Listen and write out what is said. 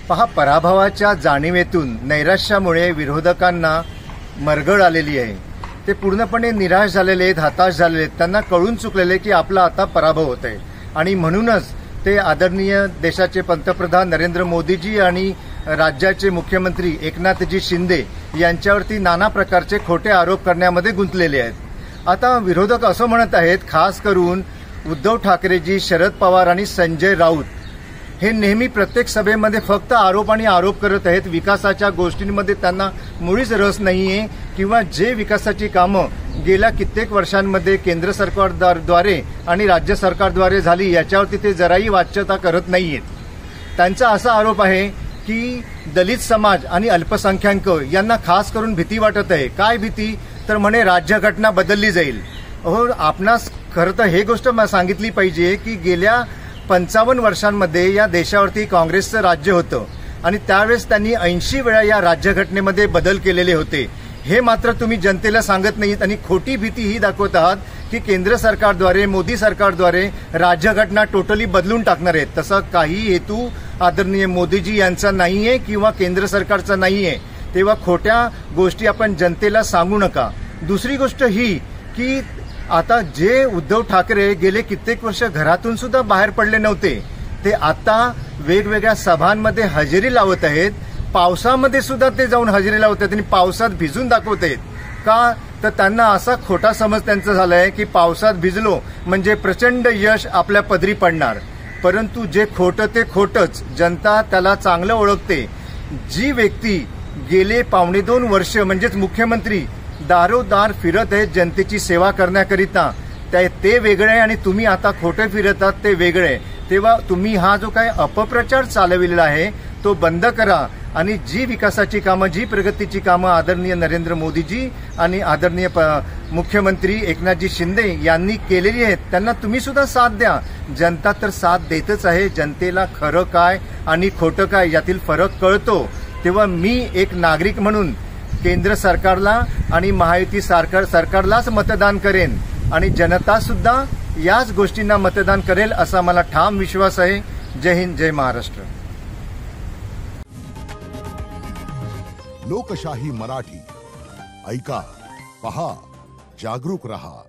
पहा, पराभवाच्या जाणीवेतून नैराश्यामुळे विरोधकांना मरगळ आलेली आहे। ते पूर्णपणे निराश झालेले आहेत, हताश झालेले आहेत। त्यांना कळून चुकलेले की आपला आता पराभव होत आहे आणि म्हणूनच ते आदरणीय देशाचे पंतप्रधान नरेंद्र मोदीजी आणि राज्याचे मुख्यमंत्री एकनाथजी शिंदे यांच्यावरती नाना प्रकारचे खोटे आरोप करण्यामध्ये गुंतलेले आहेत। आता विरोधक असं म्हणत आहेत, खास करून उद्धव ठाकरेजी, शरद पवार आणि संजय राऊत हे नेहमी प्रत्येक सभेमध्ये फक्त आरोप आणि आरोप करत आहेत। विकासाच्या गोष्टींमध्ये त्यांना मुळीच रस नाहीये किंवा जे विकासाची कामं गेल्या कित्येक वर्षांमध्ये केंद्र सरकारद्वारे आणि राज्य सरकारद्वारे झाली याच्यावरती ते जराही वाच्यता करत नाहीयेत। त्यांचा असा आरोप आहे की दलित समाज आणि अल्पसंख्याक यांना खास करून भीती वाटत आहे। काय भीती? तर म्हणे राज्यघटना बदलली जाईल। हो, आपणास खरं तर हे गोष्ट सांगितली पाहिजे की गेल्या 55 वर्षांमध्ये या देशावरती काँग्रेसचं राज्य होतं आणि त्यावेळेस त्यांनी 80 वेळा या राज्यघटनेमध्ये बदल केलेले होते। हे मात्र तुम्ही जनतेला सांगत नाहीत आणि खोटी भीती ही दाखवत आहात की केंद्र सरकारद्वारे, मोदी सरकारद्वारे राज्यघटना टोटली बदलून टाकणार आहेत। तसा काही हेतू आदरणीय मोदीजी यांचा नाहीये किंवा केंद्र सरकारचा नाहीये। तेव्हा खोट्या गोष्टी आपण जनतेला सांगू नका। दुसरी गोष्ट ही की आता जे उद्धव ठाकरे गेले कित्येक वर्ष घरातून सुद्धा बाहेर पडले नव्हते, ते आता वेगवेगळ्या सभांमध्ये हजेरी लावत आहेत। पावसामध्ये सुद्धा ते जाऊन हजेरी लावत आहेत आणि पावसात भिजून दाखवत आहेत। का? तर त्यांना असा खोटा समज त्यांचा झालाय की पावसात भिजलो म्हणजे प्रचंड यश आपल्या पदरी पडणार। परंतु जे खोटं ते खोटंच, जनता त्याला चांगलं ओळखते। जी व्यक्ती गेले 2.25 वर्ष म्हणजेच मुख्यमंत्री दारोदार फिरत आहेत जनतेची सेवा करण्याकरिता, ते वेगळे आणि तुम्ही आता खोटे फिरतात ते वेगळे। तेव्हा तुम्ही हा जो काय अपप्रचार चालविलेला आहे तो बंद करा आणि जी विकासाची कामं, जी प्रगतीची कामं आदरणीय नरेंद्र मोदीजी आणि आदरणीय मुख्यमंत्री एकनाथजी शिंदे यांनी केलेली आहेत त्यांना तुम्ही सुद्धा साथ द्या। जनता तर साथ देतच आहे। जनतेला खरं काय आणि खोटं काय यातील फरक कळतो। तेव्हा मी एक नागरिक म्हणून केंद्र सरकारला आणि महायुती सरकारलाच मतदान करेन आणि जनता सुद्धा याच गोष्टींना मतदान करेल असा मला ठाम विश्वास आहे। जय हिंद, जय महाराष्ट्र। लोकशाही मराठी ऐका, पहा, जागरूक रहा।